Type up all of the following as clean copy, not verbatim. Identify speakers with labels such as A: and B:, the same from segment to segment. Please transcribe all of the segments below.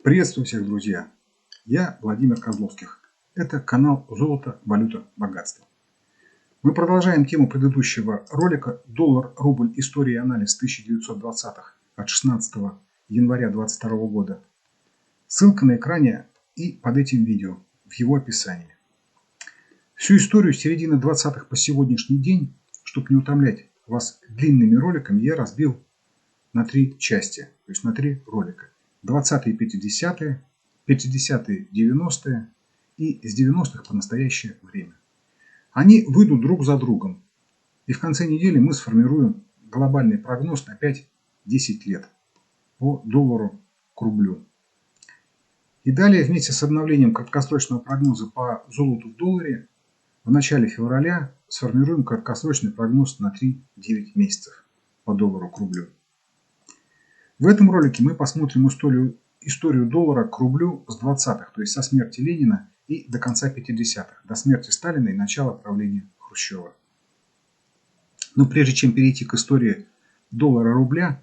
A: Приветствую всех, друзья! Я Владимир Козловских. Это канал «Золото, валюта, богатство». Мы продолжаем тему предыдущего ролика «Доллар, рубль. История и анализ 1920-х» от 16 января 2022 года. Ссылка на экране и под этим видео в его описании. Всю историю с середины 20-х по сегодняшний день, чтобы не утомлять вас длинными роликами, я разбил на три части, то есть на три ролика. 20-е, 50-е, 50-е, 90-е и с 90-х по настоящее время. Они выйдут друг за другом. И в конце недели мы сформируем глобальный прогноз на 5-10 лет по доллару к рублю. И далее вместе с обновлением краткосрочного прогноза по золоту в долларе в начале февраля сформируем краткосрочный прогноз на 3-9 месяцев по доллару к рублю. В этом ролике мы посмотрим историю доллара к рублю с 20-х, то есть со смерти Ленина и до конца 50-х, до смерти Сталина и начала правления Хрущева. Но прежде чем перейти к истории доллара-рубля,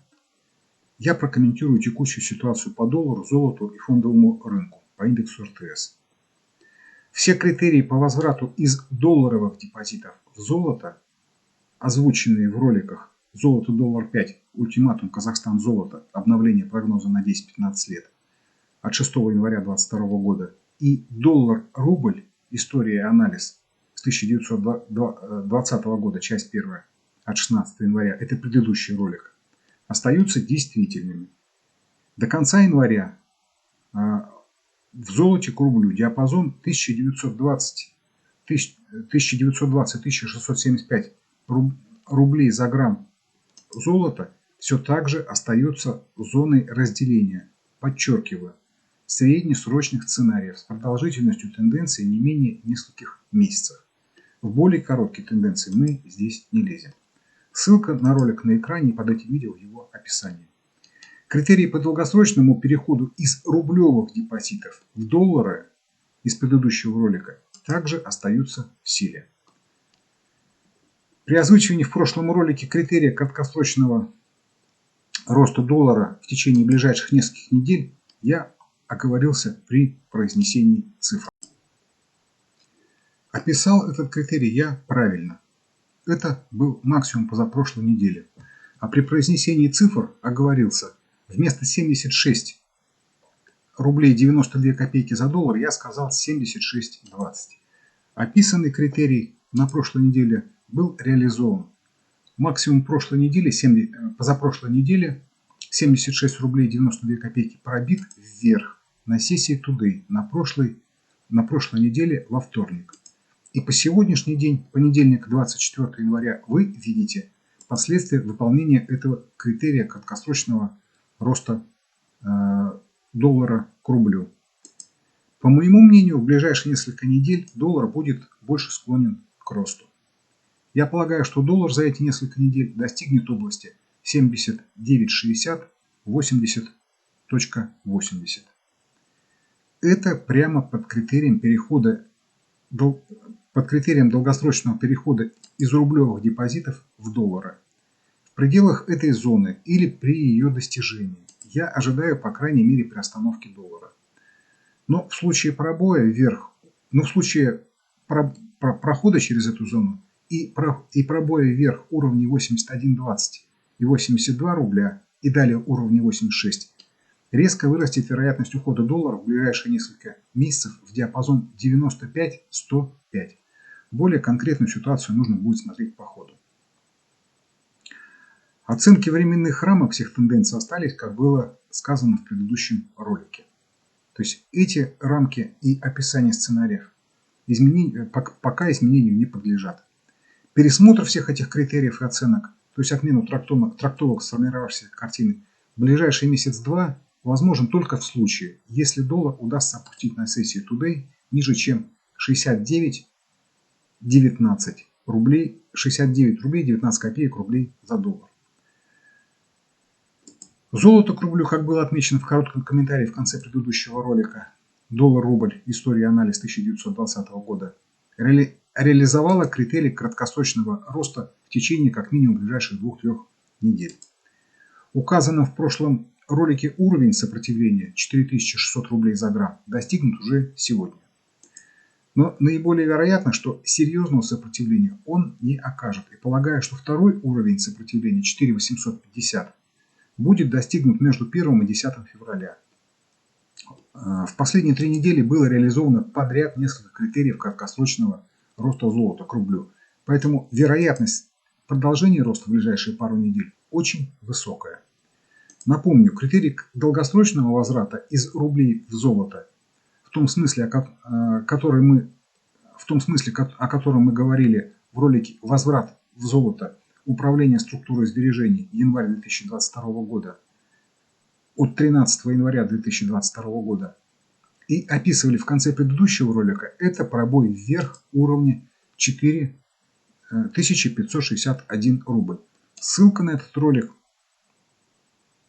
A: я прокомментирую текущую ситуацию по доллару, золоту и фондовому рынку по индексу РТС. Все критерии по возврату из долларовых депозитов в золото, озвученные в роликах «Золото доллар 5. Ультиматум Казахстан золото. Обновление прогноза на 10-15 лет» от 6 января 2022 года и «Доллар-рубль. История и анализ» с 1920 года, часть первая, от 16 января, это предыдущий ролик, остаются действительными. До конца января в золоте к рублю диапазон 1920-1675 рублей за грамм золота все так же остается зоной разделения, подчеркиваю, среднесрочных сценариев с продолжительностью тенденции не менее нескольких месяцев. В более короткие тенденции мы здесь не лезем. Ссылка на ролик на экране и под этим видео в его описании. Критерии по долгосрочному переходу из рублевых депозитов в доллары из предыдущего ролика также остаются в силе. При озвучивании в прошлом ролике критерия краткосрочного роста доллара в течение ближайших нескольких недель я оговорился при произнесении цифр. Описал этот критерий я правильно. Это был максимум позапрошлой недели. А при произнесении цифр оговорился. Вместо 76 рублей 92 копейки за доллар я сказал 76,20. Описанный критерий на прошлой неделе был реализован. Максимум прошлой недели, позапрошлой неделе 76 рублей 92 копейки пробит вверх на сессии Today на прошлой неделе во вторник. И по сегодняшний день, понедельник, 24 января, вы видите последствия выполнения этого критерия краткосрочного роста доллара к рублю. По моему мнению, в ближайшие несколько недель доллар будет больше склонен к росту. Я полагаю, что доллар за эти несколько недель достигнет области 79,60-80.80. Это прямо под критерием долгосрочного перехода из рублевых депозитов в доллары. В пределах этой зоны или при ее достижении я ожидаю, по крайней мере, приостановки доллара. Но в случае пробоя вверх, прохода через эту зону и пробоя вверх уровней 81.20 и 82 рубля и далее уровни 86, резко вырастет вероятность ухода доллара в ближайшие несколько месяцев в диапазон 95-105. Более конкретную ситуацию нужно будет смотреть по ходу. Оценки временных рамок всех тенденций остались, как было сказано в предыдущем ролике. То есть эти рамки и описание сценариев пока изменению не подлежат. Пересмотр всех этих критериев и оценок, то есть отмену трактовок сформировавшейся картины, в ближайший месяц-два возможен только в случае, если доллар удастся опустить на сессии Today ниже, чем 69,19 рублей, 69 рублей 19 копеек рублей за доллар. Золото к рублю, как было отмечено в коротком комментарии в конце предыдущего ролика «Доллар-рубль. История и анализ 1920 года», реализовала критерий краткосрочного роста в течение как минимум ближайших 2-3 недель. Указанным в прошлом ролике уровень сопротивления 4600 рублей за грамм достигнут уже сегодня. Но наиболее вероятно, что серьезного сопротивления он не окажет. И полагаю, что второй уровень сопротивления 4850 будет достигнут между 1 и 10 февраля. В последние 3 недели было реализовано подряд несколько критериев краткосрочного роста золота к рублю. Поэтому вероятность продолжения роста в ближайшие пару недель очень высокая. Напомню, критерий долгосрочного возврата из рублей в золото, в том смысле, о котором мы говорили в ролике «Возврат в золото. Управление структурой сбережений. Январь 2022 года» от 13 января 2022 года и описывали в конце предыдущего ролика, это пробой вверх уровня 4561 рубль. Ссылка на этот ролик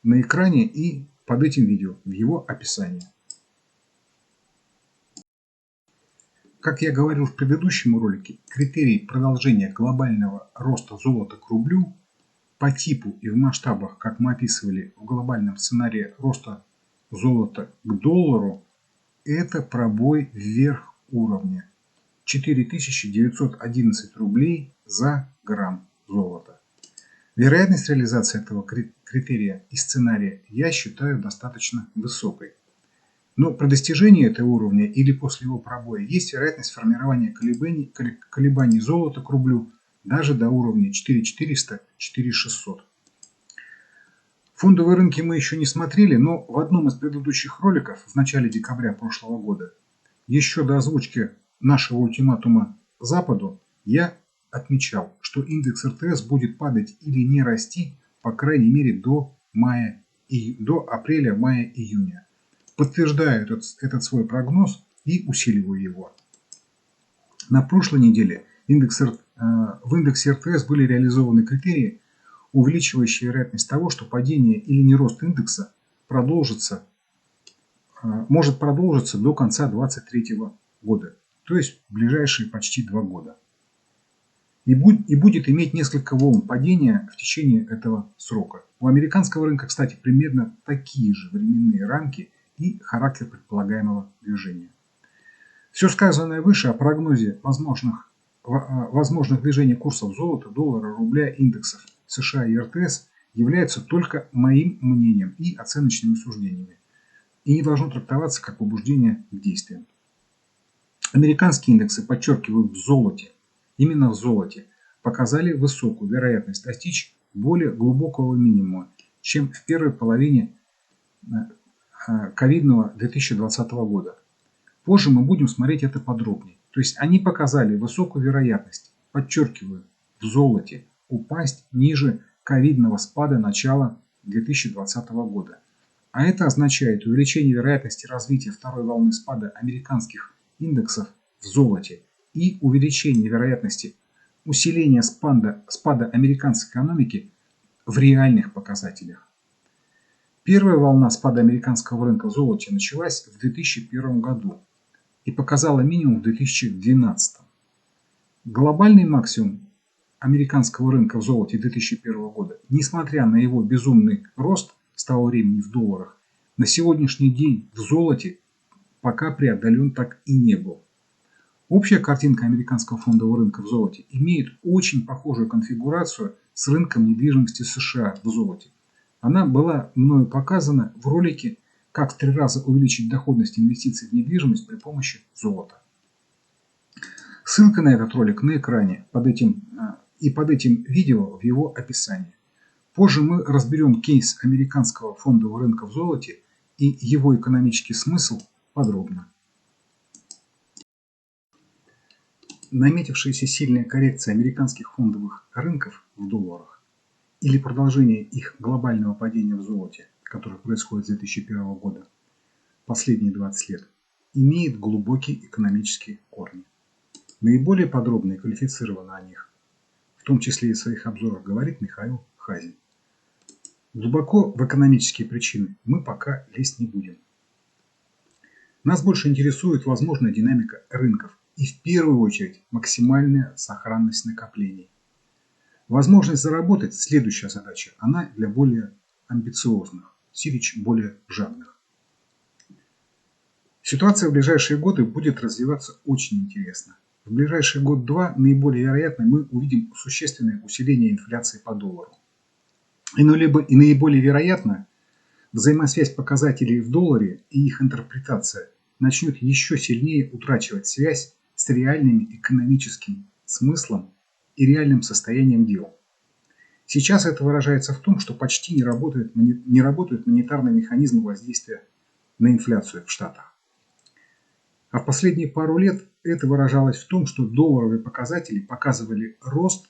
A: на экране и под этим видео в его описании. Как я говорил в предыдущем ролике, критерий продолжения глобального роста золота к рублю по типу и в масштабах, как мы описывали в глобальном сценарии роста золота к доллару, это пробой вверх уровня 4911 рублей за грамм золота. Вероятность реализации этого критерия и сценария я считаю достаточно высокой. Но при достижении этого уровня или после его пробоя есть вероятность формирования колебаний золота к рублю даже до уровня 4400-4600. Фондовые рынки мы еще не смотрели, но в одном из предыдущих роликов в начале декабря прошлого года, еще до озвучки нашего ультиматума Западу, я отмечал, что индекс РТС будет падать или не расти, по крайней мере, до апреля, мая, июня. Подтверждаю этот свой прогноз и усиливаю его. На прошлой неделе в индексе РТС были реализованы критерии, увеличивающие вероятность того, что падение или нерост индекса может продолжиться до конца 2023 года, то есть в ближайшие почти 2 года. И будет иметь несколько волн падения в течение этого срока. У американского рынка, кстати, примерно такие же временные рамки и характер предполагаемого движения. Все сказанное выше о прогнозе возможных движений курсов золота, доллара, рубля, индексов США и РТС является только моим мнением и оценочными суждениями и не должно трактоваться как побуждение к действиям. Американские индексы, подчеркиваю, именно в золоте, показали высокую вероятность достичь более глубокого минимума, чем в первой половине ковидного 2020 года. Позже мы будем смотреть это подробнее. То есть они показали высокую вероятность, подчеркиваю, в золоте упасть ниже ковидного спада начала 2020 года. А это означает увеличение вероятности развития второй волны спада американских индексов в золоте и увеличение вероятности усиления спада американской экономики в реальных показателях. Первая волна спада американского рынка в золоте началась в 2001 году и показала минимум в 2012. Глобальный максимум американского рынка в золоте 2001 года, несмотря на его безумный рост с того времени в долларах, на сегодняшний день в золоте пока преодолен так и не был. Общая картинка американского фондового рынка в золоте имеет очень похожую конфигурацию с рынком недвижимости США в золоте. Она была мною показана в ролике «Как в 3 раза увеличить доходность инвестиций в недвижимость при помощи золота». Ссылка на этот ролик на экране под этим видео в его описании. Позже мы разберем кейс американского фондового рынка в золоте и его экономический смысл подробно. Наметившаяся сильная коррекция американских фондовых рынков в долларах или продолжение их глобального падения в золоте, которое происходит с 2001 года, последние 20 лет, имеет глубокие экономические корни. Наиболее подробно и квалифицированно о них, в том числе и в своих обзорах, говорит Михаил Хазин. Глубоко в экономические причины мы пока лезть не будем. Нас больше интересует возможная динамика рынков и в первую очередь максимальная сохранность накоплений. Возможность заработать – следующая задача, она для более амбициозных. сирич более жадных. Ситуация в ближайшие годы будет развиваться очень интересно. В ближайший год-два наиболее вероятно мы увидим существенное усиление инфляции по доллару. И наиболее вероятно, взаимосвязь показателей в долларе и их интерпретация начнет еще сильнее утрачивать связь с реальным экономическим смыслом и реальным состоянием дел. Сейчас это выражается в том, что почти не работают монетарные механизмы воздействия на инфляцию в Штатах. А в последние пару лет это выражалось в том, что долларовые показатели показывали рост,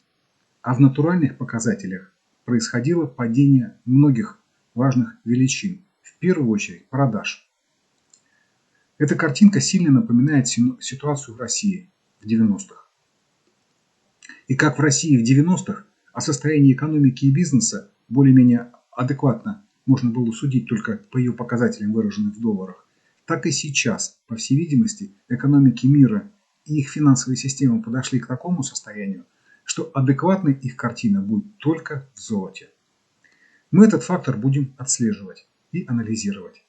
A: а в натуральных показателях происходило падение многих важных величин, в первую очередь продаж. Эта картинка сильно напоминает ситуацию в России в 90-х. И как в России в 90-х о состоянии экономики и бизнеса более-менее адекватно можно было судить только по ее показателям, выраженным в долларах, так и сейчас, по всей видимости, экономики мира и их финансовые системы подошли к такому состоянию, что адекватной их картина будет только в золоте. Мы этот фактор будем отслеживать и анализировать.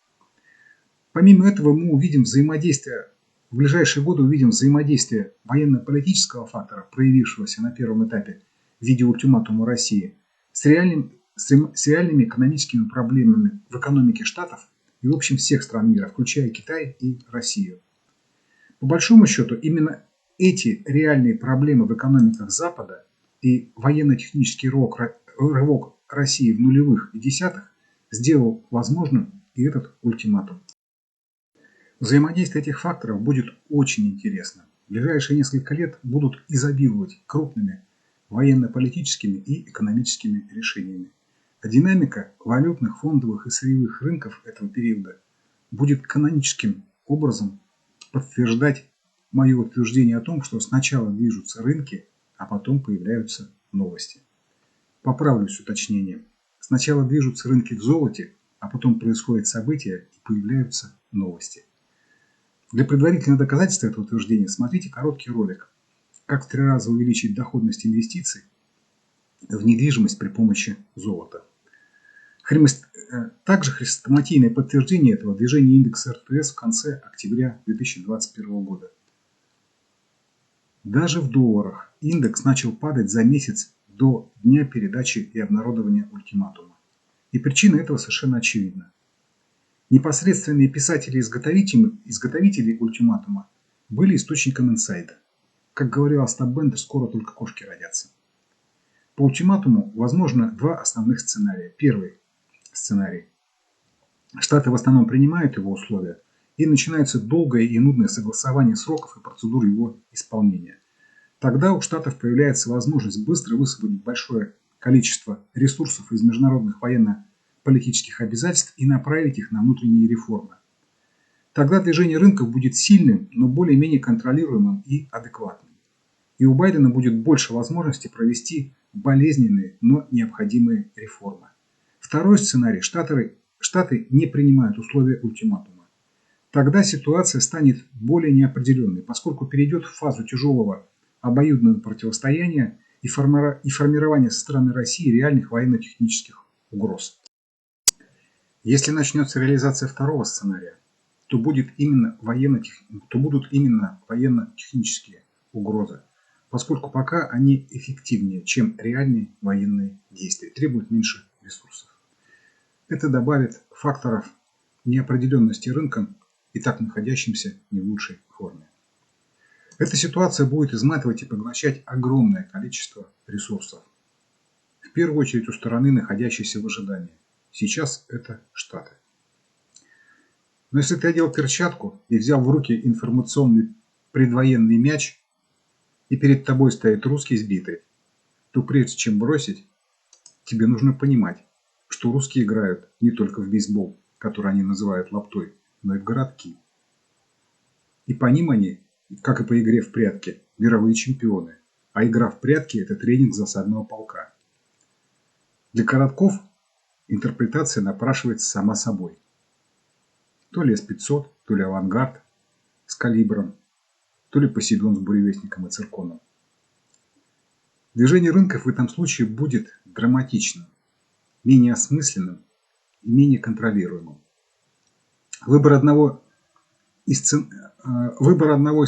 A: Помимо этого мы увидим взаимодействие, в ближайшие годы увидим взаимодействие военно-политического фактора, проявившегося на первом этапе в виде ультиматума России, с реальными экономическими проблемами в экономике Штатов и в общем всех стран мира, включая Китай и Россию. По большому счету, именно эти реальные проблемы в экономиках Запада и военно-технический рывок России в нулевых и десятых сделал возможным и этот ультиматум. Взаимодействие этих факторов будет очень интересно. В ближайшие несколько лет будут изобиловать крупными военно-политическими и экономическими решениями. А динамика валютных, фондовых и сырьевых рынков этого периода будет каноническим образом подтверждать мое утверждение о том, что сначала движутся рынки, а потом появляются новости. Поправлюсь уточнением. Сначала движутся рынки в золоте, а потом происходят события и появляются новости. Для предварительного доказательства этого утверждения смотрите короткий ролик «Как в 3 раза увеличить доходность инвестиций в недвижимость при помощи золота». Также хрестоматийное подтверждение этого движения индекса РТС в конце октября 2021 года. Даже в долларах индекс начал падать за месяц до дня передачи и обнародования ультиматума. И причина этого совершенно очевидна. Непосредственные писатели-изготовители ультиматума были источником инсайда. Как говорил Остап Бендер, скоро только кошки родятся. По ультиматуму возможно два основных сценария. Первый сценарий. Штаты в основном принимают его условия, и начинается долгое и нудное согласование сроков и процедур его исполнения. Тогда у Штатов появляется возможность быстро высвободить большое количество ресурсов из международных военно-политических обязательств и направить их на внутренние реформы. Тогда движение рынков будет сильным, но более-менее контролируемым и адекватным. И у Байдена будет больше возможностей провести болезненные, но необходимые реформы. Второй сценарий. Штаты не принимают условия ультиматума. Тогда ситуация станет более неопределенной, поскольку перейдет в фазу тяжелого обоюдного противостояния и формирования со стороны России реальных военно-технических угроз. Если начнется реализация второго сценария, то будут именно военно-технические угрозы, поскольку пока они эффективнее, чем реальные военные действия, требуют меньше ресурсов. Это добавит факторов неопределенности рынкам, и так находящимся не в лучшей форме. Эта ситуация будет изматывать и поглощать огромное количество ресурсов. В первую очередь у стороны, находящейся в ожидании. Сейчас это Штаты. Но если ты одел перчатку и взял в руки информационный предвоенный мяч, и перед тобой стоит русский сбитый, то прежде чем бросить, тебе нужно понимать, что русские играют не только в бейсбол, который они называют лаптой, но и в городки. И по ним они, как и по игре в прятки, мировые чемпионы. А игра в прятки – это тренинг засадного полка. Для городков интерпретация напрашивается сама собой. То ли С-500, то ли Авангард с калибром, то ли Посейдон с буревестником и цирконом. Движение рынков в этом случае будет драматичным, менее осмысленным и менее контролируемым. Выбор одного из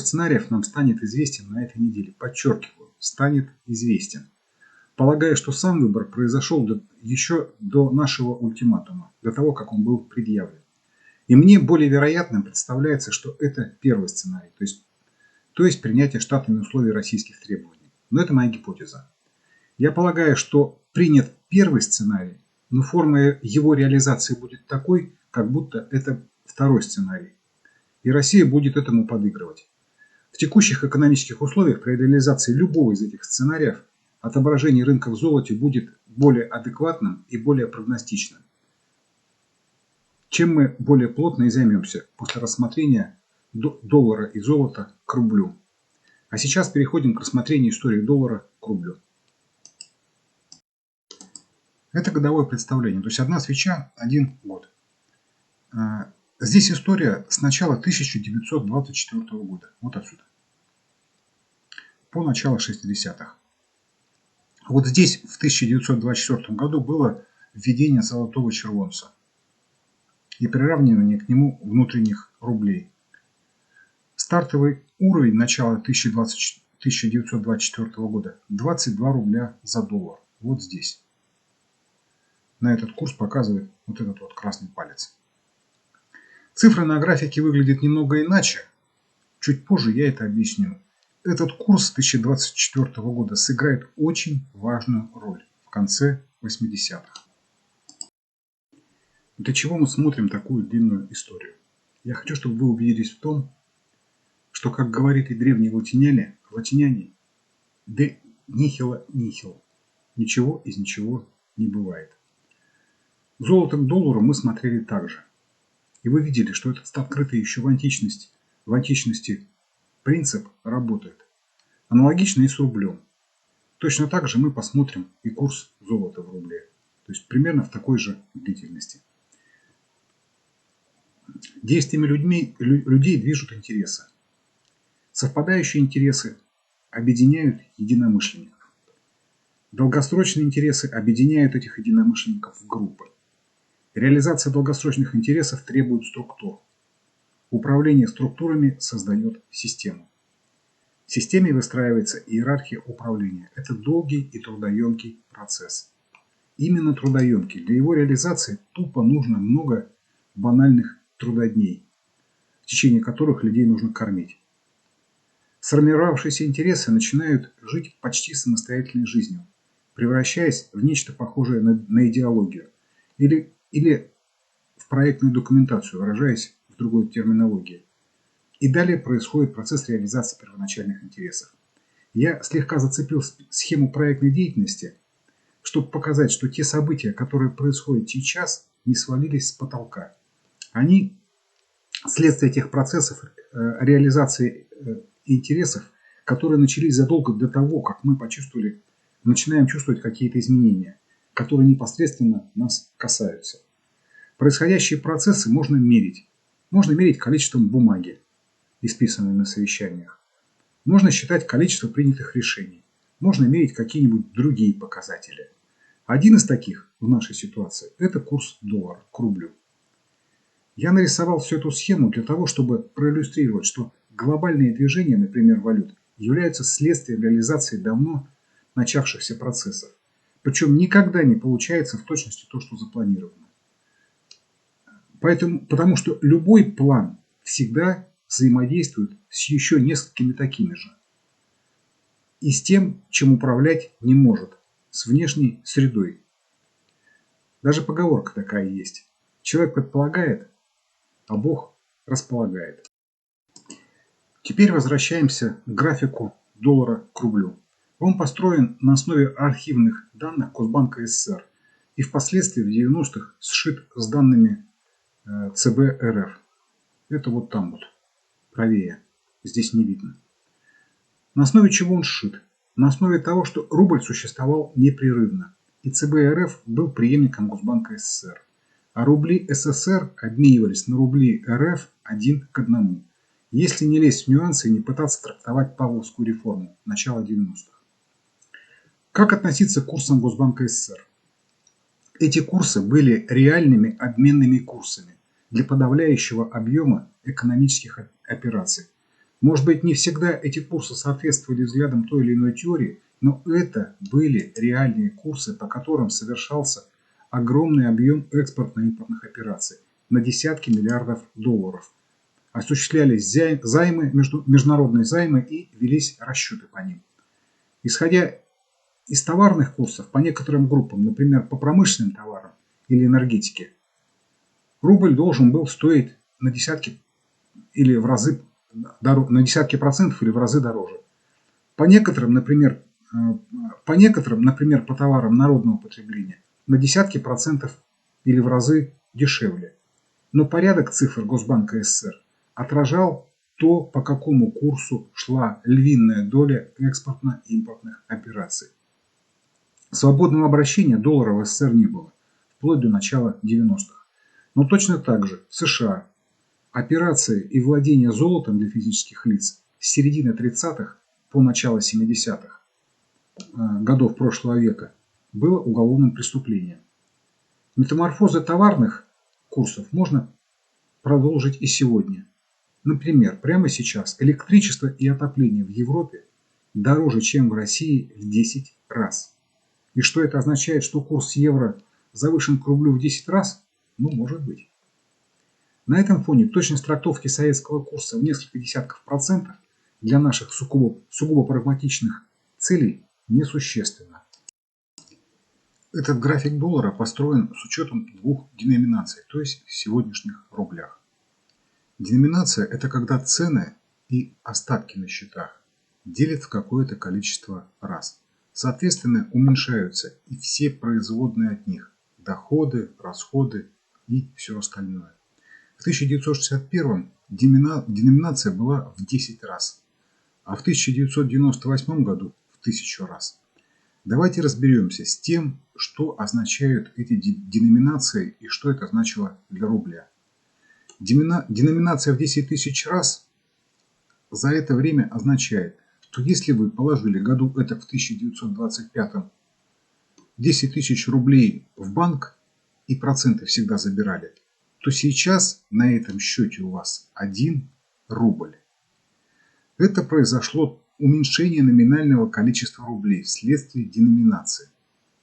A: сценариев нам станет известен на этой неделе. Подчеркиваю, станет известен. Полагаю, что сам выбор произошел еще до нашего ультиматума, до того, как он был предъявлен. И мне более вероятным представляется, что это первый сценарий, то есть принятие штатными условий российских требований. Но это моя гипотеза. Я полагаю, что принят первый сценарий, но форма его реализации будет такой, как будто это второй сценарий. И Россия будет этому подыгрывать. В текущих экономических условиях при реализации любого из этих сценариев отображение рынка в золоте будет более адекватным и более прогностичным. Чем мы более плотно и займемся после рассмотрения доллара и золота к рублю. А сейчас переходим к рассмотрению истории доллара к рублю. Это годовое представление, то есть одна свеча, один год. Здесь история с начала 1924 года, вот отсюда, по начало 60-х. Вот здесь в 1924 году было введение золотого червонца и приравнивание к нему внутренних рублей. Стартовый уровень начала 1924 года 22 рубля за доллар. Вот здесь. На этот курс показывает вот этот вот красный палец. Цифры на графике выглядят немного иначе. Чуть позже я это объясню. Этот курс 2024 года сыграет очень важную роль в конце 80-х. Для чего мы смотрим такую длинную историю? Я хочу, чтобы вы убедились в том, что, как говорит и древние латиняне, de nihilo nihil. Ничего из ничего не бывает. Золото к доллару мы смотрели так же. И вы видели, что этот открытый еще в античности принцип работает. Аналогично и с рублем. Точно так же мы посмотрим и курс золота в рубле. То есть примерно в такой же длительности. Действиями людей движут интересы. Совпадающие интересы объединяют единомышленников. Долгосрочные интересы объединяют этих единомышленников в группы. Реализация долгосрочных интересов требует структур. Управление структурами создает систему. В системе выстраивается иерархия управления. Это долгий и трудоемкий процесс. Именно трудоемкий. Для его реализации тупо нужно много банальных трудодней, в течение которых людей нужно кормить. Сформировавшиеся интересы начинают жить почти самостоятельной жизнью, превращаясь в нечто похожее на идеологию или в проектную документацию, выражаясь в другой терминологии. И далее происходит процесс реализации первоначальных интересов. Я слегка зацепил схему проектной деятельности, чтобы показать, что те события, которые происходят сейчас, не свалились с потолка. Они следствие тех процессов реализации интересов, которые начались задолго до того, как мы начинаем чувствовать какие-то изменения, которые непосредственно нас касаются. Происходящие процессы можно мерить. Можно мерить количеством бумаги, исписанной на совещаниях. Можно считать количество принятых решений. Можно мерить какие-нибудь другие показатели. Один из таких в нашей ситуации – это курс доллара к рублю. Я нарисовал всю эту схему для того, чтобы проиллюстрировать, что глобальные движения, например, валют, являются следствием реализации давно начавшихся процессов. Причем никогда не получается в точности то, что запланировано. Потому что любой план всегда взаимодействует с еще несколькими такими же. И с тем, чем управлять не может, с внешней средой. Даже поговорка такая есть. Человек предполагает, а Бог располагает. Теперь возвращаемся к графику доллара к рублю. Он построен на основе архивных данных Госбанка СССР и впоследствии в 90-х сшит с данными ЦБ РФ. Это вот там вот, правее, здесь не видно. На основе чего он сшит? На основе того, что рубль существовал непрерывно, и ЦБ РФ был преемником Госбанка СССР. А рубли СССР обменивались на рубли РФ 1:1, если не лезть в нюансы и не пытаться трактовать Павловскую реформу начала 90-х. Как относиться к курсам Госбанка СССР? Эти курсы были реальными обменными курсами для подавляющего объема экономических операций. Может быть, не всегда эти курсы соответствовали взглядам той или иной теории, но это были реальные курсы, по которым совершался огромный объем экспортно-импортных операций на десятки миллиардов долларов. Осуществлялись международные займы и велись расчеты по ним. Исходя из товарных курсов по некоторым группам, например, по промышленным товарам или энергетике, рубль должен был стоить на десятки процентов или в разы дороже. По некоторым, например, по товарам народного потребления на десятки процентов или в разы дешевле. Но порядок цифр Госбанка СССР отражал то, по какому курсу шла львиная доля экспортно-импортных операций. Свободного обращения доллара в СССР не было, вплоть до начала 90-х. Но точно так же в США операции и владение золотом для физических лиц с середины 30-х по начало 70-х годов прошлого века было уголовным преступлением. Метаморфозы товарных курсов можно продолжить и сегодня. Например, прямо сейчас электричество и отопление в Европе дороже, чем в России в 10 раз. И что это означает, что курс евро завышен к рублю в 10 раз? Ну, может быть. На этом фоне точность трактовки советского курса в несколько десятков процентов для наших сугубо прагматичных целей несущественна. Этот график доллара построен с учетом двух деноминаций, то есть в сегодняшних рублях. Деноминация – это когда цены и остатки на счетах делят в какое-то количество раз. Соответственно, уменьшаются и все производные от них – доходы, расходы и все остальное. В 1961 деноминация была в 10 раз, а в 1998 году в 1000 раз. Давайте разберемся с тем, что означают эти деноминации и что это значило для рубля. Деноминация в 10 тысяч раз за это время означает, что если вы положили году это в 1925 10 тысяч рублей в банк и проценты всегда забирали, то сейчас на этом счете у вас 1 рубль. Это произошло уменьшение номинального количества рублей вследствие деноминации.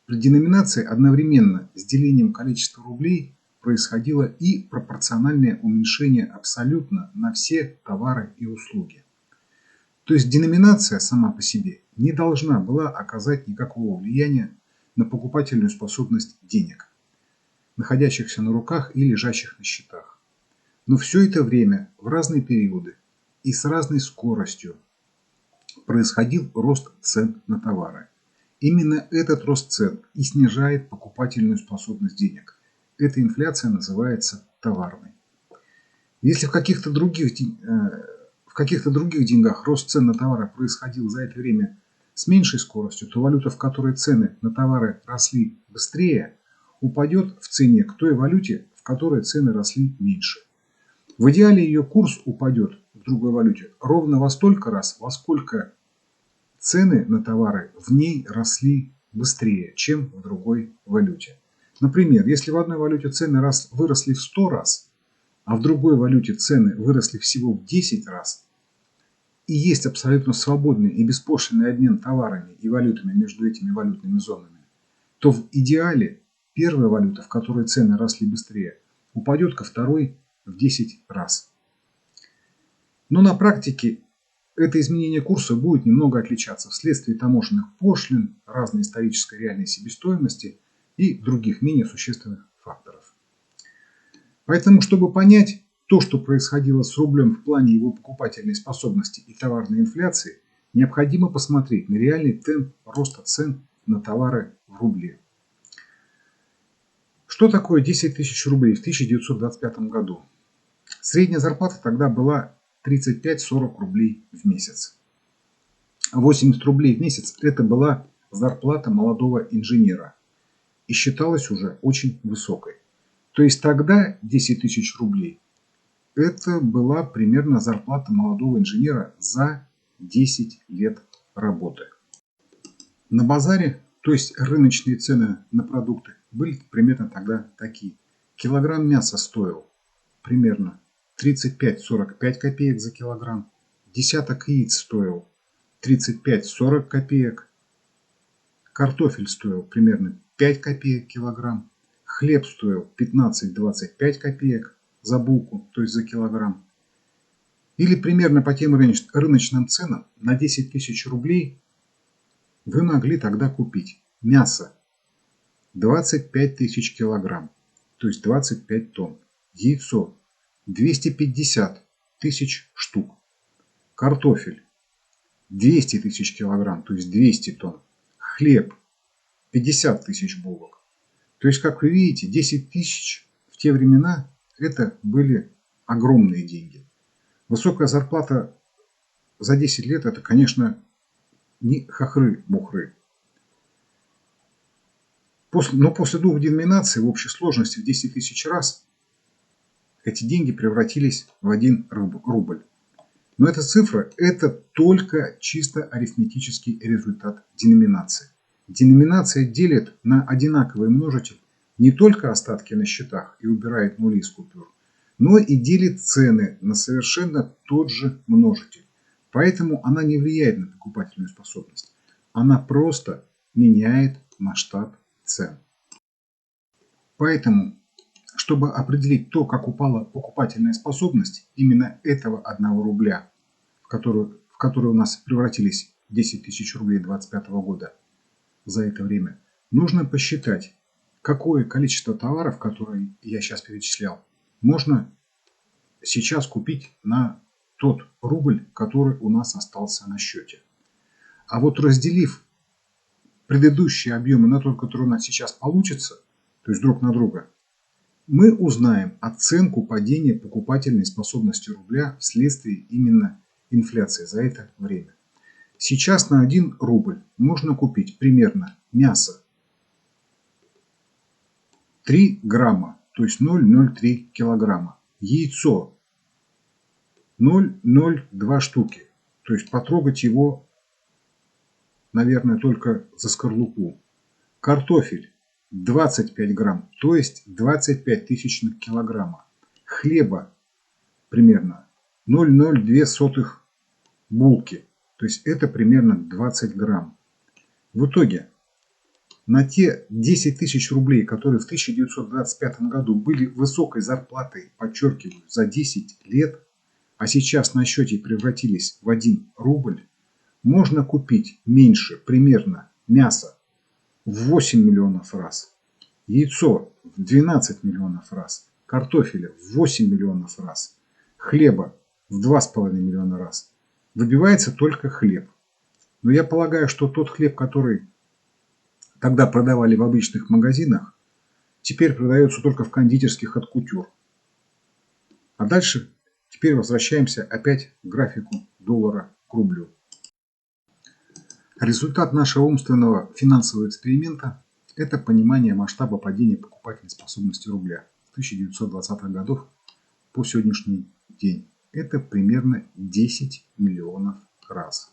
A: При деноминации одновременно с делением количества рублей происходило и пропорциональное уменьшение абсолютно на все товары и услуги. То есть деноминация сама по себе не должна была оказать никакого влияния на покупательную способность денег, находящихся на руках и лежащих на счетах. Но все это время в разные периоды и с разной скоростью происходил рост цен на товары. Именно этот рост цен и снижает покупательную способность денег. Эта инфляция называется товарной. Если в каких-то других деньгах рост цен на товары происходил за это время с меньшей скоростью, то валюта, в которой цены на товары росли быстрее, упадет в цене к той валюте, в которой цены росли меньше. В идеале ее курс упадет в другой валюте ровно во столько раз, во сколько цены на товары в ней росли быстрее, чем в другой валюте. Например, если в одной валюте цены выросли в 100 раз, а в другой валюте цены выросли всего в 10 раз, и есть абсолютно свободный и беспошлинный обмен товарами и валютами между этими валютными зонами, то в идеале первая валюта, в которой цены росли быстрее, упадет ко второй в 10 раз. Но на практике это изменение курса будет немного отличаться вследствие таможенных пошлин, разной исторической реальной себестоимости и других менее существенных факторов. Поэтому, чтобы понять то, что происходило с рублем в плане его покупательной способности и товарной инфляции, необходимо посмотреть на реальный темп роста цен на товары в рубле. Что такое 10 тысяч рублей в 1925 году? Средняя зарплата тогда была 35-40 рублей в месяц. 80 рублей в месяц – это была зарплата молодого инженера и считалась уже очень высокой. То есть тогда 10 тысяч рублей – это была примерно зарплата молодого инженера за 10 лет работы. На базаре, то есть рыночные цены на продукты, были примерно тогда такие. Килограмм мяса стоил примерно 35-45 копеек за килограмм. Десяток яиц стоил 35-40 копеек. Картофель стоил примерно 5 копеек килограмм. Хлеб стоил 15-25 копеек за булку, то есть за килограмм. Или примерно по тем рыночным ценам на 10 тысяч рублей вы могли тогда купить мясо 25 тысяч килограмм, то есть 25 тонн. Яйцо 250 тысяч штук. Картофель 200 тысяч килограмм, то есть 200 тонн. Хлеб 50 тысяч булок. То есть, как вы видите, 10 тысяч в те времена это были огромные деньги. Высокая зарплата за 10 лет это, конечно, не хахры-мухры. Но после двух деноминаций в общей сложности в 10 тысяч раз эти деньги превратились в 1 рубль. Но эта цифра – это только чисто арифметический результат деноминации. Деноминация делит на одинаковый множитель не только остатки на счетах и убирает нули из купюр, но и делит цены на совершенно тот же множитель. Поэтому она не влияет на покупательную способность. Она просто меняет масштаб цен. Поэтому, чтобы определить то, как упала покупательная способность именно этого 1 рубля, в который у нас превратились 10 тысяч рублей 2025 года за это время, нужно посчитать, какое количество товаров, которые я сейчас перечислял, можно сейчас купить на тот рубль, который у нас остался на счете. А вот разделив предыдущие объемы на тот, который у нас сейчас получится, то есть друг на друга, мы узнаем оценку падения покупательной способности рубля вследствие именно инфляции за это время. Сейчас на 1 рубль можно купить примерно мясо 3 грамма, то есть 0,03 килограмма. Яйцо 0,02 штуки, то есть потрогать его, наверное, только за скорлупу. Картофель 25 грамм, то есть 25 тысячных килограмма. Хлеба примерно 0,02 булки, то есть это примерно 20 грамм. В итоге на те 10 тысяч рублей, которые в 1925 году были высокой зарплатой, подчеркиваю, за 10 лет, а сейчас на счете превратились в 1 рубль, можно купить меньше примерно мяса в 8 миллионов раз, яйцо в 12 миллионов раз, картофеля в 8 миллионов раз, хлеба в 2,5 миллиона раз. Выбивается только хлеб. Но я полагаю, что тот хлеб, который тогда продавали в обычных магазинах, теперь продается только в кондитерских от кутюр. А дальше теперь возвращаемся опять к графику доллара к рублю. Результат нашего умственного финансового эксперимента – это понимание масштаба падения покупательной способности рубля с 1920-х годов по сегодняшний день. Это примерно 10 миллионов раз.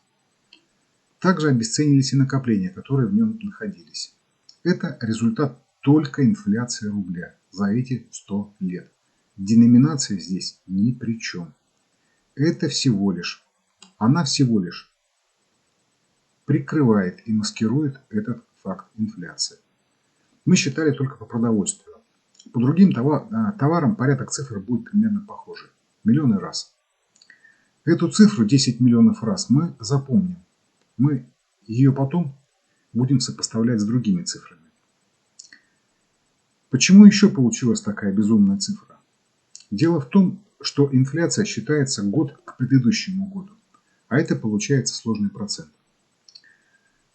A: Также обесценились и накопления, которые в нем находились. Это результат только инфляции рубля за эти 100 лет. Деноминация здесь ни при чем. Она всего лишь прикрывает и маскирует этот факт инфляции. Мы считали только по продовольствию. По другим товарам порядок цифр будет примерно похожий. Миллионы раз. Эту цифру 10 миллионов раз мы запомним. Мы ее потом будем сопоставлять с другими цифрами. Почему еще получилась такая безумная цифра? Дело в том, что инфляция считается год к предыдущему году, а это получается сложный процент.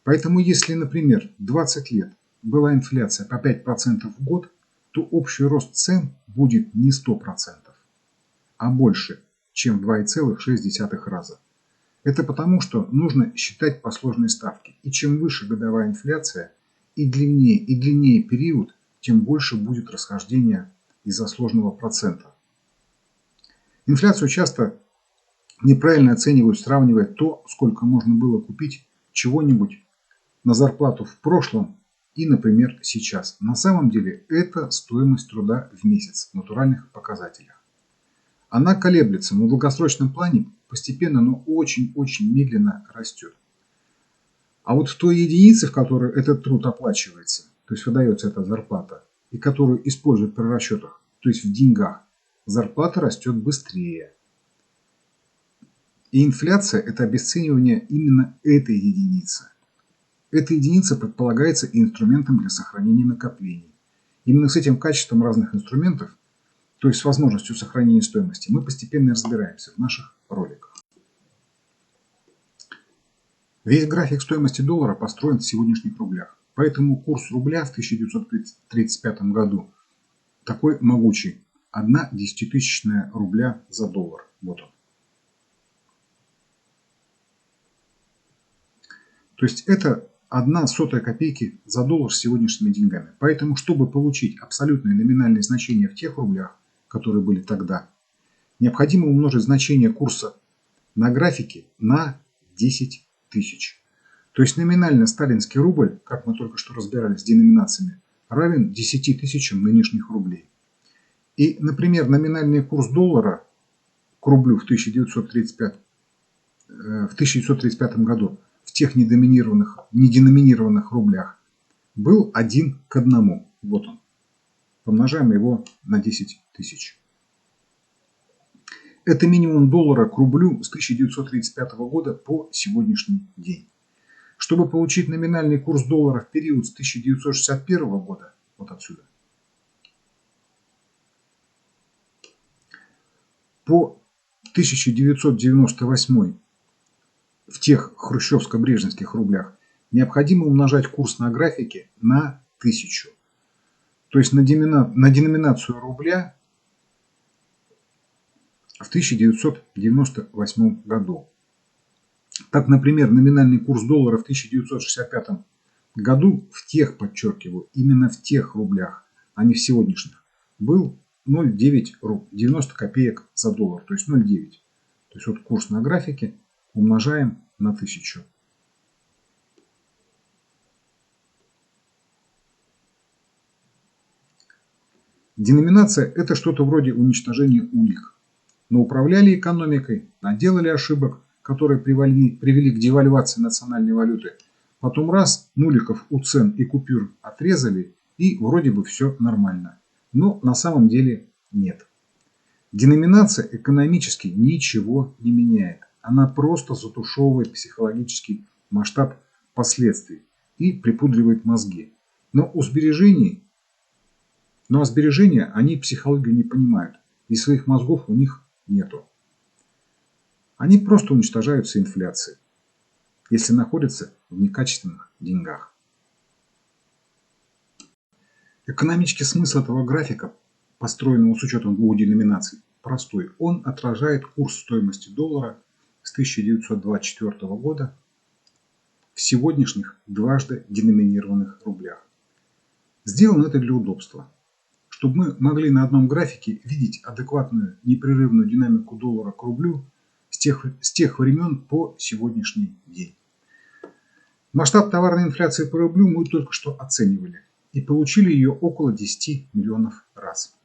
A: Поэтому если, например, 20 лет была инфляция по 5% в год, то общий рост цен будет не 100%, а больше, чем в 2,6 раза. Это потому, что нужно считать по сложной ставке. И чем выше годовая инфляция, и длиннее период, тем больше будет расхождение из-за сложного процента. Инфляцию часто неправильно оценивают, сравнивая то, сколько можно было купить чего-нибудь на зарплату в прошлом и, например, сейчас. На самом деле это стоимость труда в месяц в натуральных показателях. Она колеблется, но в долгосрочном плане постепенно, но очень-очень медленно растет. А вот в той единице, в которой этот труд оплачивается, то есть выдается эта зарплата, и которую используют при расчетах, то есть в деньгах, зарплата растет быстрее. И инфляция – это обесценивание именно этой единицы. Эта единица предполагается инструментом для сохранения накоплений. Именно с этим качеством разных инструментов, то есть с возможностью сохранения стоимости, мы постепенно разбираемся в наших роликах. Весь график стоимости доллара построен в сегодняшних рублях. Поэтому курс рубля в 1935 году такой могучий. 1 десятитысячная рубля за доллар. Вот он. То есть это 1/100 копейки за доллар с сегодняшними деньгами. Поэтому, чтобы получить абсолютное номинальное значение в тех рублях, которые были тогда, необходимо умножить значение курса на графике на 10 тысяч. То есть номинально сталинский рубль, как мы только что разбирались с деноминациями, равен 10 тысячам нынешних рублей. И, например, номинальный курс доллара к рублю в 1935 году в тех неденоминированных рублях был 1 к 1. Вот он. Помножаем его на 10 тысяч. Это минимум доллара к рублю с 1935 года по сегодняшний день. Чтобы получить номинальный курс доллара в период с 1961 года, вот отсюда, по 1998 в тех хрущевско-брежневских рублях, необходимо умножать курс на графике на 1000. То есть на деноминацию рубля в 1998 году. Так, например, номинальный курс доллара в 1965 году в тех, подчеркиваю, именно в тех рублях, а не в сегодняшних, был 0,9 копеек за доллар, то есть 0,9. То есть вот курс на графике умножаем на 1000. Деноминация – это что-то вроде уничтожения улик. Но управляли экономикой, наделали ошибок, которые привели к девальвации национальной валюты. Потом раз, нуликов у цен и купюр отрезали, и вроде бы все нормально. Но на самом деле нет. Деноминация экономически ничего не меняет. Она просто затушевывает психологический масштаб последствий и припудривает мозги. Но сбережения они психологию не понимают, и своих мозгов у них нету. Они просто уничтожаются инфляцией, если находятся в некачественных деньгах. Экономический смысл этого графика, построенного с учетом двух деноминаций, простой. Он отражает курс стоимости доллара с 1924 года в сегодняшних дважды деноминированных рублях. Сделано это для удобства, чтобы мы могли на одном графике видеть адекватную непрерывную динамику доллара к рублю с тех времен по сегодняшний день. Масштаб товарной инфляции по рублю мы только что оценивали и получили ее около 10 миллионов раз.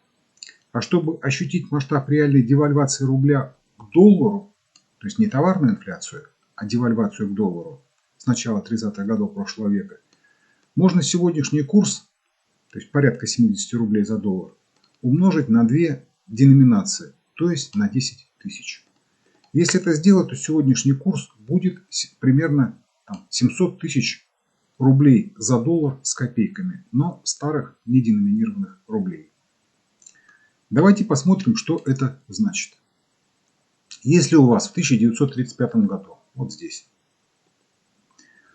A: А чтобы ощутить масштаб реальной девальвации рубля к доллару, то есть не товарную инфляцию, а девальвацию к доллару с начала 30-х годов прошлого века, можно сегодняшний курс, то есть порядка 70 рублей за доллар, умножить на две деноминации, то есть на 10 тысяч. Если это сделать, то сегодняшний курс будет примерно 700 тысяч рублей за доллар с копейками, но старых неденоминированных рублей. Давайте посмотрим, что это значит. Если у вас в 1935 году, вот здесь,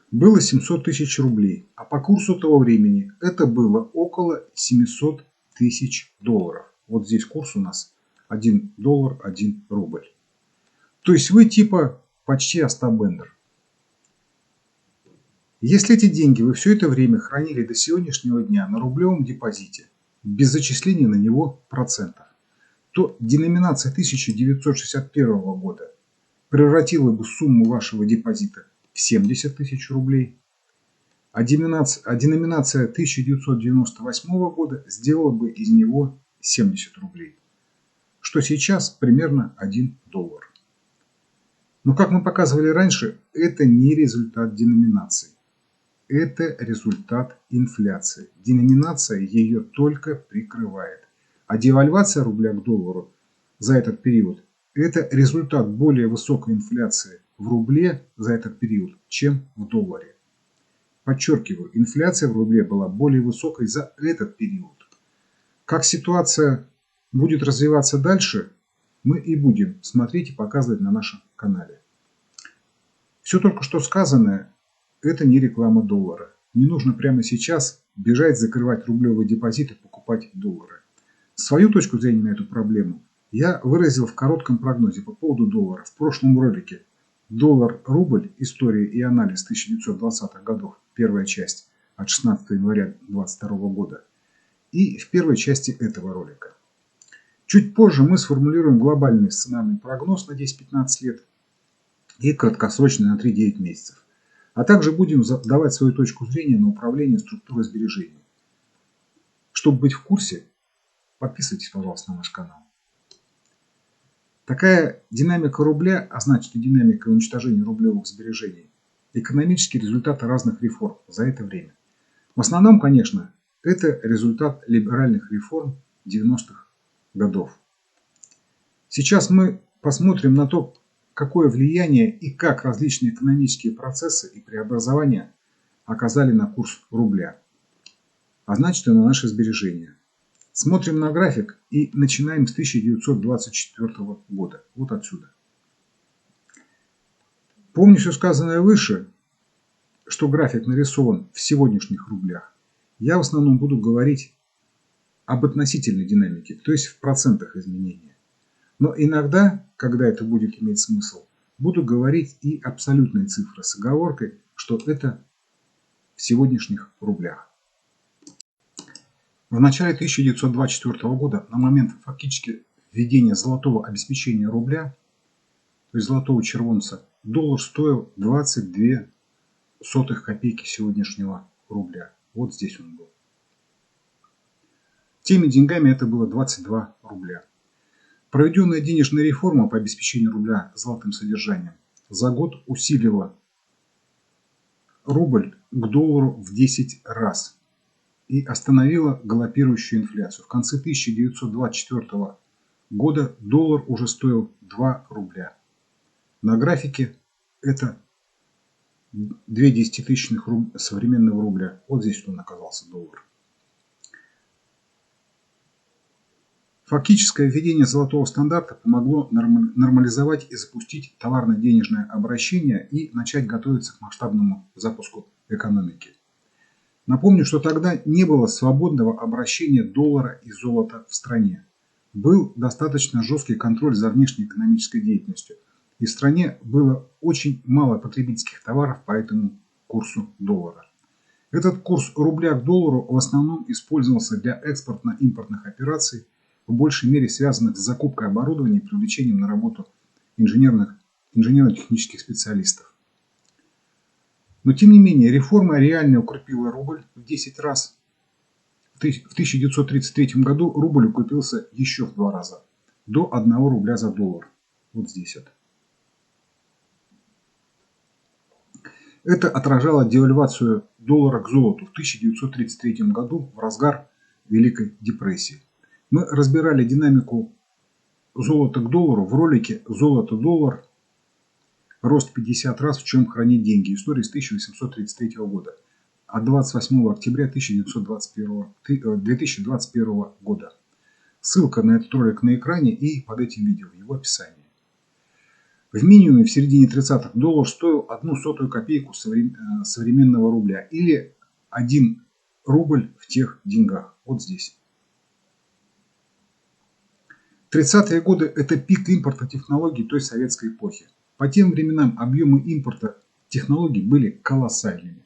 A: было 700 тысяч рублей, а по курсу того времени это было около 700 тысяч долларов. Вот здесь курс у нас 1 доллар, 1 рубль. То есть вы типа почти Остап Бендер. Если эти деньги вы все это время хранили до сегодняшнего дня на рублевом депозите, без зачисления на него процентов, то деноминация 1961 года превратила бы сумму вашего депозита в 70 тысяч рублей, деноминация 1998 года сделала бы из него 70 рублей, что сейчас примерно 1 доллар. Но, как мы показывали раньше, это не результат деноминации. Это результат инфляции. Деноминация ее только прикрывает. А девальвация рубля к доллару за этот период – это результат более высокой инфляции в рубле за этот период, чем в долларе. Подчеркиваю, инфляция в рубле была более высокой за этот период. Как ситуация будет развиваться дальше, мы и будем смотреть и показывать на нашем канале. Все только что сказанное – это не реклама доллара. Не нужно прямо сейчас бежать закрывать рублевые депозиты, покупать доллары. Свою точку зрения на эту проблему я выразил в коротком прогнозе по поводу доллара в прошлом ролике «Доллар-рубль. История и анализ 1920-х годов. Первая часть» от 16 января 2022 года и в первой части этого ролика. Чуть позже мы сформулируем глобальный сценарный прогноз на 10-15 лет и краткосрочный на 3-9 месяцев. А также будем давать свою точку зрения на управление структурой сбережений. Чтобы быть в курсе, подписывайтесь, пожалуйста, на наш канал. Такая динамика рубля, а значит и динамика уничтожения рублевых сбережений, экономические результаты разных реформ за это время. В основном, конечно, это результат либеральных реформ 90-х годов. Сейчас мы посмотрим на то, какое влияние и как различные экономические процессы и преобразования оказали на курс рубля, а значит и на наши сбережения. Смотрим на график и начинаем с 1924 года. Вот отсюда. Помню все сказанное выше, что график нарисован в сегодняшних рублях. Я в основном буду говорить об относительной динамике, то есть в процентах изменения. Но иногда, когда это будет иметь смысл, буду говорить и абсолютные цифры с оговоркой, что это в сегодняшних рублях. В начале 1924 года, на момент фактически введения золотого обеспечения рубля, то есть золотого червонца, доллар стоил 22 копейки сегодняшнего рубля. Вот здесь он был. Теми деньгами это было 22 рубля. Проведенная денежная реформа по обеспечению рубля золотым содержанием за год усилила рубль к доллару в 10 раз и остановила галопирующую инфляцию. В конце 1924 года доллар уже стоил 2 рубля. На графике это 2 десятитысячных современного рубля. Вот здесь он оказался, доллар. Фактическое введение золотого стандарта помогло нормализовать и запустить товарно-денежное обращение и начать готовиться к масштабному запуску экономики. Напомню, что тогда не было свободного обращения доллара и золота в стране. Был достаточно жесткий контроль за внешней экономической деятельностью. И в стране было очень мало потребительских товаров по этому курсу доллара. Этот курс рубля к доллару в основном использовался для экспортно-импортных операций, в большей мере связанных с закупкой оборудования и привлечением на работу инженерно-технических специалистов. Но тем не менее, реформа реально укрепила рубль в 10 раз. В 1933 году рубль укрепился еще в 2 раза, до 1 рубля за доллар. Вот здесь это. Это отражало девальвацию доллара к золоту в 1933 году в разгар Великой депрессии. Мы разбирали динамику золота к доллару в ролике «Золото-доллар. Рост 50 раз, в чем хранить деньги. История с 1833 года» от 28 октября 2021 года. Ссылка на этот ролик на экране и под этим видео в его описании. В минимуме в середине 30-х доллар стоил 0,01 копейку современного рубля или 1 рубль в тех деньгах. Вот здесь. 30-е годы – это пик импорта технологий той советской эпохи. По тем временам объемы импорта технологий были колоссальными.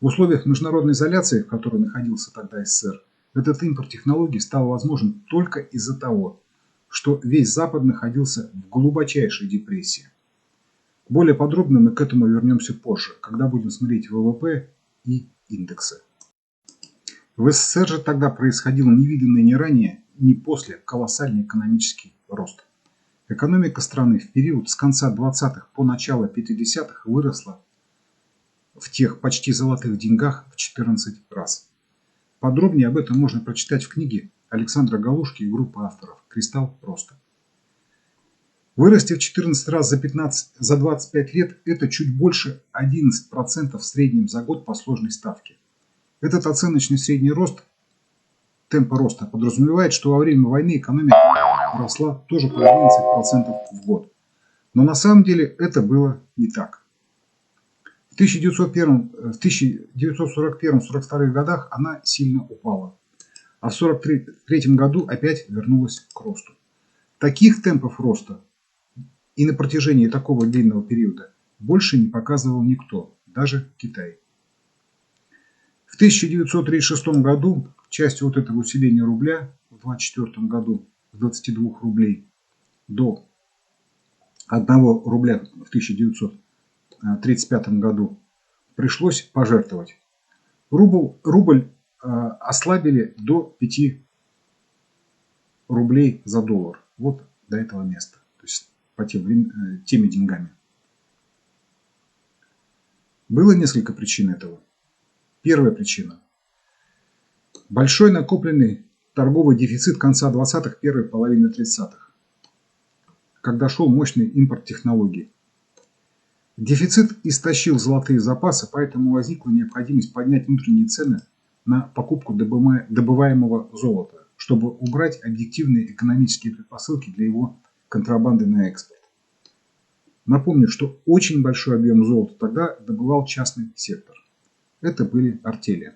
A: В условиях международной изоляции, в которой находился тогда СССР, этот импорт технологий стал возможен только из-за того, что весь Запад находился в глубочайшей депрессии. Более подробно мы к этому вернемся позже, когда будем смотреть ВВП и индексы. В СССР же тогда происходил невиданный ни ранее, ни после колоссальный экономический рост. Экономика страны в период с конца 20-х по начало 50-х выросла в тех почти золотых деньгах в 14 раз. Подробнее об этом можно прочитать в книге Александра Галушки и группы авторов «Кристалл роста». Вырасти в 14 раз за 25 лет – это чуть больше 11% в среднем за год по сложной ставке. Этот оценочный средний рост, темпа роста, подразумевает, что во время войны экономика росла тоже по 11% в год. Но на самом деле это было не так. В 1941-1942 годах она сильно упала, а в 1943 году опять вернулась к росту. Таких темпов роста и на протяжении такого длинного периода больше не показывал никто, даже Китай. В 1936 году частью вот этого усиления рубля, в 1924 году с 22 рублей до 1 рубля в 1935 году пришлось пожертвовать. Рубль ослабили до 5 рублей за доллар. Вот до этого места. То есть по теми деньгами. Было несколько причин этого. Первая причина. Большой накопленный торговый дефицит конца 20-х, первой половины 30-х, когда шел мощный импорт технологий. Дефицит истощил золотые запасы, поэтому возникла необходимость поднять внутренние цены на покупку добываемого золота, чтобы убрать объективные экономические предпосылки для его контрабанды на экспорт. Напомню, что очень большой объем золота тогда добывал частный сектор. Это были артели.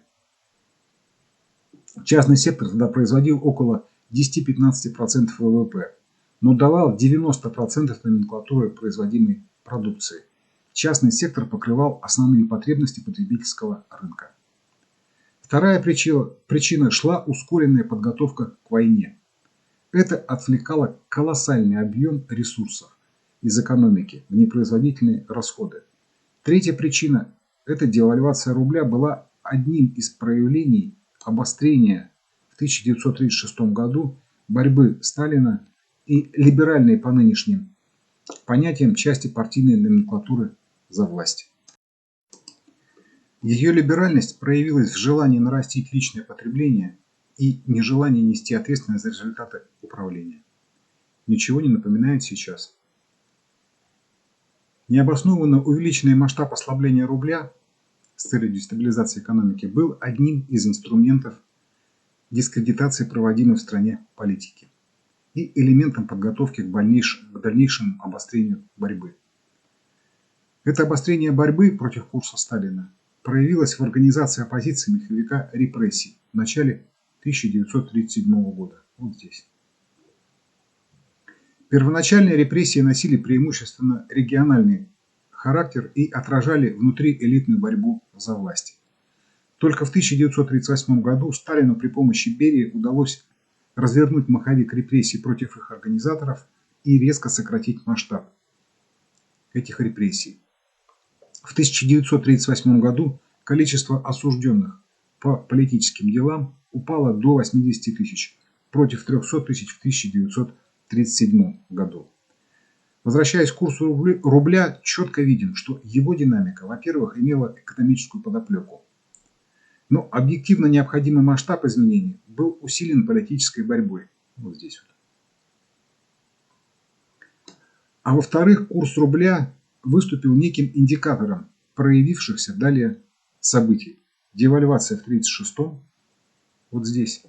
A: Частный сектор тогда производил около 10-15% ВВП, но давал 90% номенклатуры производимой продукции. Частный сектор покрывал основные потребности потребительского рынка. Вторая причина шла ускоренная подготовка к войне. Это отвлекало колоссальный объем ресурсов из экономики в непроизводительные расходы. Третья причина – это девальвация рубля была одним из проявлений обострения в 1936 году борьбы Сталина и либеральной по нынешним понятиям части партийной номенклатуры за власть. Ее либеральность проявилась в желании нарастить личное потребление и нежелании нести ответственность за результаты управления. Ничего не напоминает сейчас? Необоснованно увеличенный масштаб ослабления рубля с целью дестабилизации экономики был одним из инструментов дискредитации проводимой в стране политики и элементом подготовки к дальнейшему обострению борьбы. Это обострение борьбы против курса Сталина проявилось в организации оппозиции маховика репрессий в начале 1937 года. Вот здесь. Первоначальные репрессии носили преимущественно региональный характер и отражали внутриэлитную борьбу за власть. Только в 1938 году Сталину при помощи Берии удалось развернуть маховик репрессий против их организаторов и резко сократить масштаб этих репрессий. В 1938 году количество осужденных по политическим делам упало до 80 тысяч против 300 тысяч в 1937 году. Возвращаясь к курсу рубля, четко видим, что его динамика, во-первых, имела экономическую подоплеку. Но объективно необходимый масштаб изменений был усилен политической борьбой. Вот здесь вот. А во-вторых, курс рубля выступил неким индикатором проявившихся далее событий. Девальвация в 1936-м, вот здесь,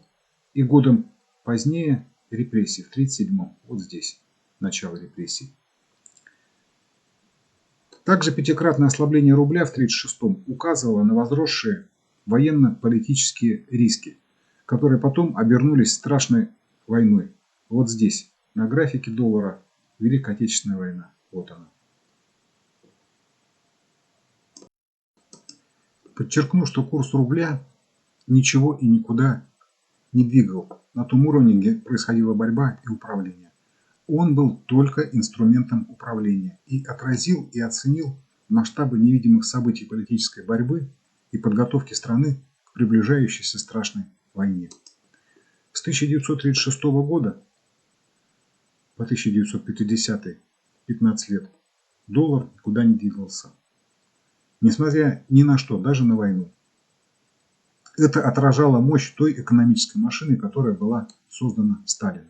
A: и годом позднее репрессии в 1937-м, вот здесь, начало репрессий. Также пятикратное ослабление рубля в 1936-м указывало на возросшие военно-политические риски, которые потом обернулись страшной войной. Вот здесь, на графике доллара, Великая Отечественная война. Вот она. Подчеркну, что курс рубля ничего и никуда не двигал на том уровне, где происходила борьба и управление. Он был только инструментом управления и отразил и оценил масштабы невидимых событий политической борьбы и подготовки страны к приближающейся страшной войне. С 1936 года по 1950 15 лет доллар никуда не двигался. Несмотря ни на что, даже на войну. Это отражало мощь той экономической машины, которая была создана Сталиным.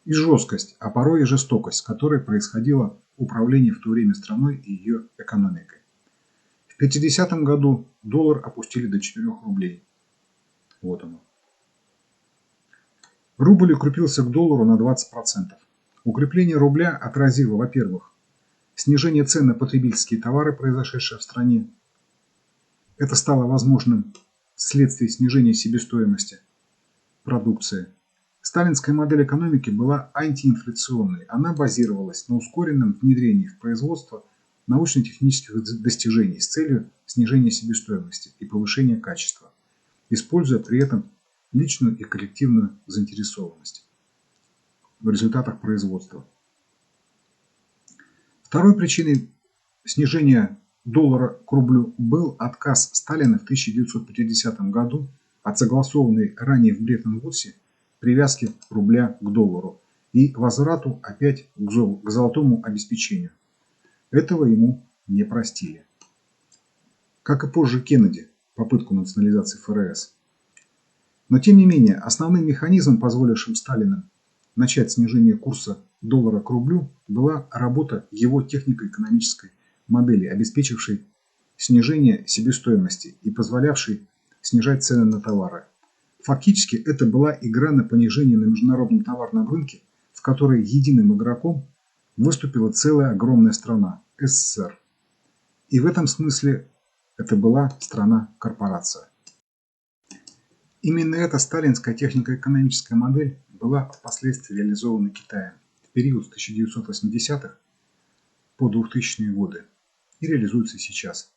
A: И жесткость, а порой и жестокость, с которой происходило управление в то время страной и ее экономикой. В 50-м году доллар опустили до 4 рублей. Вот оно. Рубль укрепился к доллару на 20%. Укрепление рубля отразило, во-первых, снижение цен на потребительские товары, произошедшее в стране. Это стало возможным вследствие снижения себестоимости продукции. Сталинская модель экономики была антиинфляционной. Она базировалась на ускоренном внедрении в производство научно-технических достижений с целью снижения себестоимости и повышения качества, используя при этом личную и коллективную заинтересованность в результатах производства. Второй причиной снижения доллара к рублю был отказ Сталина в 1950 году от согласованной ранее в Бреттон-Вудсе привязки рубля к доллару и возврату опять к золотому обеспечению. Этого ему не простили. Как и позже Кеннеди, попытку национализации ФРС. Но тем не менее, основным механизмом, позволившим Сталину начать снижение курса доллара к рублю, была работа его технико-экономической модели, обеспечившей снижение себестоимости и позволявшей снижать цены на товары. Фактически это была игра на понижение на международном товарном рынке, в которой единым игроком выступила целая огромная страна – СССР. И в этом смысле это была страна-корпорация. Именно эта сталинская технико-экономическая модель была впоследствии реализована Китаем в период с 1980-х по 2000-е годы и реализуется сейчас.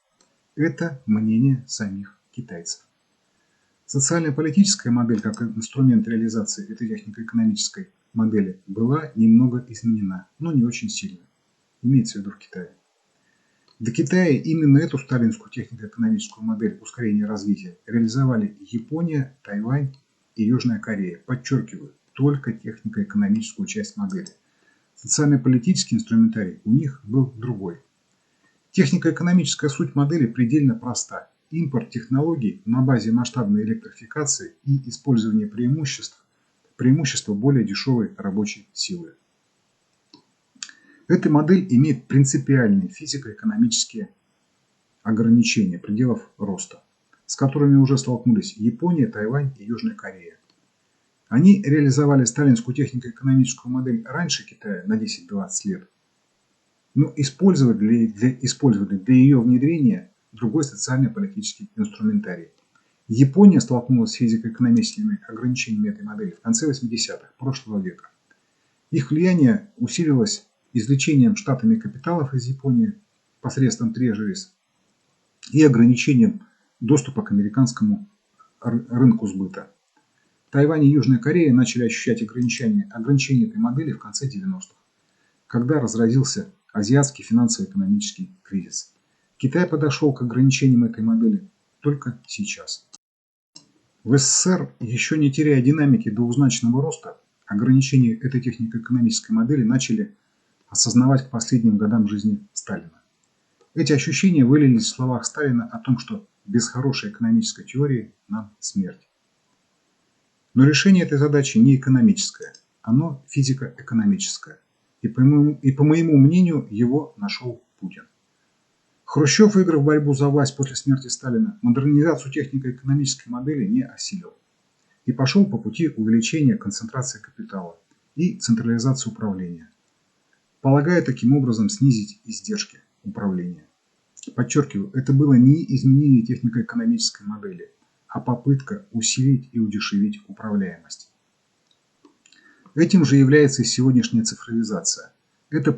A: Это мнение самих китайцев. Социально-политическая модель как инструмент реализации этой технико-экономической модели была немного изменена, но не очень сильно. Имеется в виду в Китае. Для Китая именно эту сталинскую технико-экономическую модель ускорения развития реализовали Япония, Тайвань и Южная Корея. Подчеркиваю, только технико-экономическую часть модели. Социально-политический инструментарий у них был другой. Технико-экономическая суть модели предельно проста. Импорт технологий на базе масштабной электрификации и использование преимущества более дешевой рабочей силы. Эта модель имеет принципиальные физико-экономические ограничения пределов роста, с которыми уже столкнулись Япония, Тайвань и Южная Корея. Они реализовали сталинскую технико-экономическую модель раньше Китая на 10-20 лет, но использовали для ее внедрения другой социально-политический инструментарий. Япония столкнулась с физико-экономическими ограничениями этой модели в конце 80-х прошлого века. Их влияние усилилось извлечением штатами капиталов из Японии посредством трежерис и ограничением доступа к американскому рынку сбыта. Тайвань и Южная Корея начали ощущать ограничения этой модели в конце 90-х, когда разразился азиатский финансово-экономический кризис. Китай подошел к ограничениям этой модели только сейчас. В СССР, еще не теряя динамики двузначного роста, ограничения этой технико-экономической модели начали осознавать к последним годам жизни Сталина. Эти ощущения вылились в словах Сталина о том, что без хорошей экономической теории нам смерть. Но решение этой задачи не экономическое, оно физико-экономическое. И по моему мнению, его нашел Путин. Хрущев, выиграв борьбу за власть после смерти Сталина, модернизацию технико-экономической модели не осилил и пошел по пути увеличения концентрации капитала и централизации управления, полагая таким образом снизить издержки управления. Подчеркиваю, это было не изменение технико-экономической модели, а попытка усилить и удешевить управляемость. Этим же является и сегодняшняя цифровизация. Это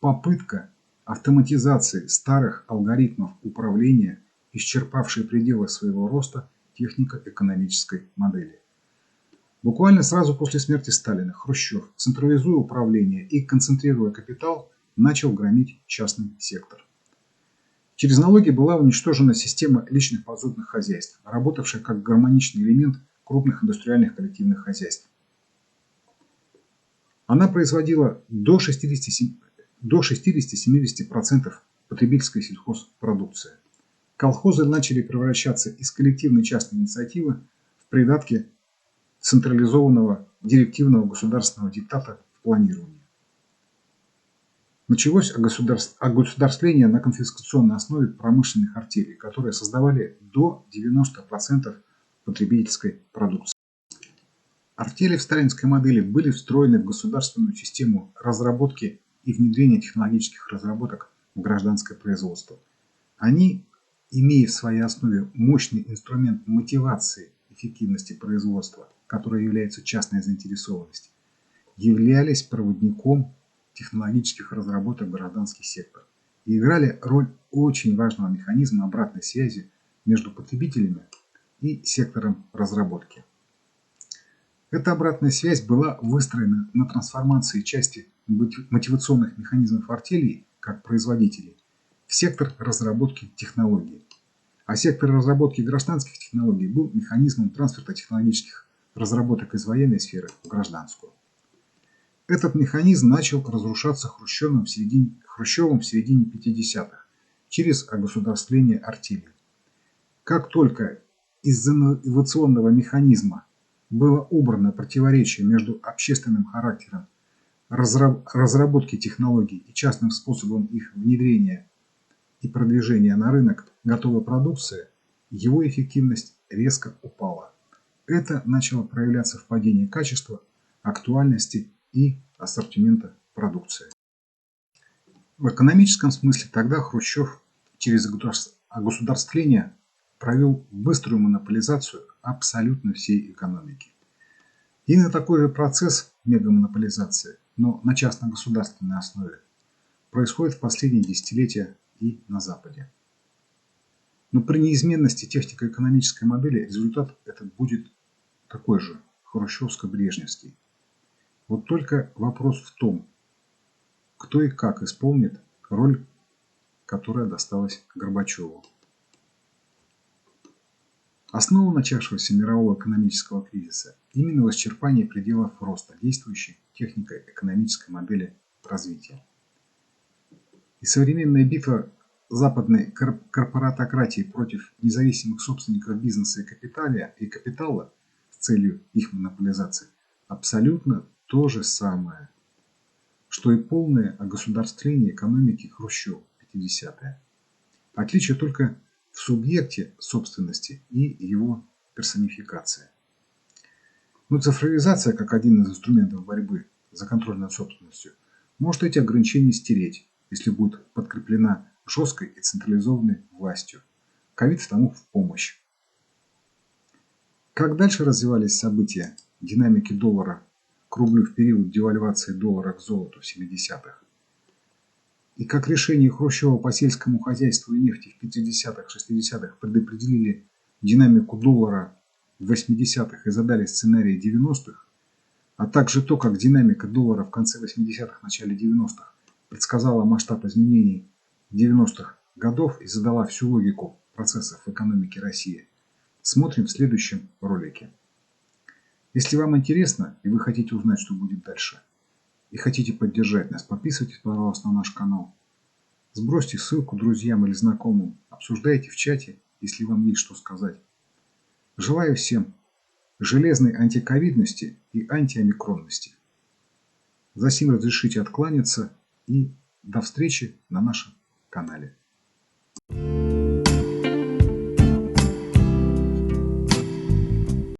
A: попытка автоматизации старых алгоритмов управления, исчерпавшей пределы своего роста технико-экономической модели. Буквально сразу после смерти Сталина Хрущев, централизуя управление и концентрируя капитал, начал громить частный сектор. Через налоги была уничтожена система личных подсобных хозяйств, работавшая как гармоничный элемент крупных индустриальных коллективных хозяйств. Она производила до 60-70% потребительской сельхозпродукции. Колхозы начали превращаться из коллективной частной инициативы в придатки централизованного директивного государственного диктата в планировании. Началось огосударствление на конфискационной основе промышленных артелей, которые создавали до 90% потребительской продукции. Артели в сталинской модели были встроены в государственную систему разработки и внедрения технологических разработок в гражданское производство. Они, имея в своей основе мощный инструмент мотивации эффективности производства, который является частная заинтересованность, являлись проводником технологических разработок в гражданский сектор и играли роль очень важного механизма обратной связи между потребителями и сектором разработки. Эта обратная связь была выстроена на трансформации части мотивационных механизмов артелей, как производителей, в сектор разработки технологий. А сектор разработки гражданских технологий был механизмом трансферта технологических разработок из военной сферы в гражданскую. Этот механизм начал разрушаться Хрущевым в середине 50-х через огосударствление артелей. Как только из инновационного механизма было убрано противоречие между общественным характером разработки технологий и частным способом их внедрения и продвижения на рынок готовой продукции, его эффективность резко упала. Это начало проявляться в падении качества, актуальности и ассортимента продукции. В экономическом смысле тогда Хрущев через огосударствление провел быструю монополизацию абсолютно всей экономики. И на такой же процесс мегамонополизации, но на частно-государственной основе, происходит в последние десятилетия и на Западе. Но при неизменности технико-экономической модели результат этот будет такой же, хрущевско-брежневский. Вот только вопрос в том, кто и как исполнит роль, которая досталась Горбачеву. Основа начавшегося мирового экономического кризиса именно в исчерпании пределов роста действующей технико-экономической модели развития. И современная битва западной корпоратократии против независимых собственников бизнеса и капитала с целью их монополизации абсолютно то же самое, что и полное огосударствление экономики Хрущева в 50-е. Отличие только в субъекте собственности и его персонификации. Но цифровизация, как один из инструментов борьбы за контроль над собственностью, может эти ограничения стереть, если будет подкреплена жесткой и централизованной властью. Ковид тому в помощь. Как дальше развивались события динамики доллара к рублю в период девальвации доллара к золоту в 70-х? И как решение Хрущева по сельскому хозяйству и нефти в 50-х, 60-х предопределили динамику доллара в 80-х и задали сценарии 90-х, а также то, как динамика доллара в конце 80-х, начале 90-х предсказала масштаб изменений 90-х годов и задала всю логику процессов в экономике России, смотрим в следующем ролике. Если вам интересно и вы хотите узнать, что будет дальше, и хотите поддержать нас, подписывайтесь, пожалуйста, на наш канал. Сбросьте ссылку друзьям или знакомым, обсуждайте в чате, если вам есть что сказать. Желаю всем железной антиковидности и антиомикронности. Засим разрешите откланяться и до встречи на нашем канале.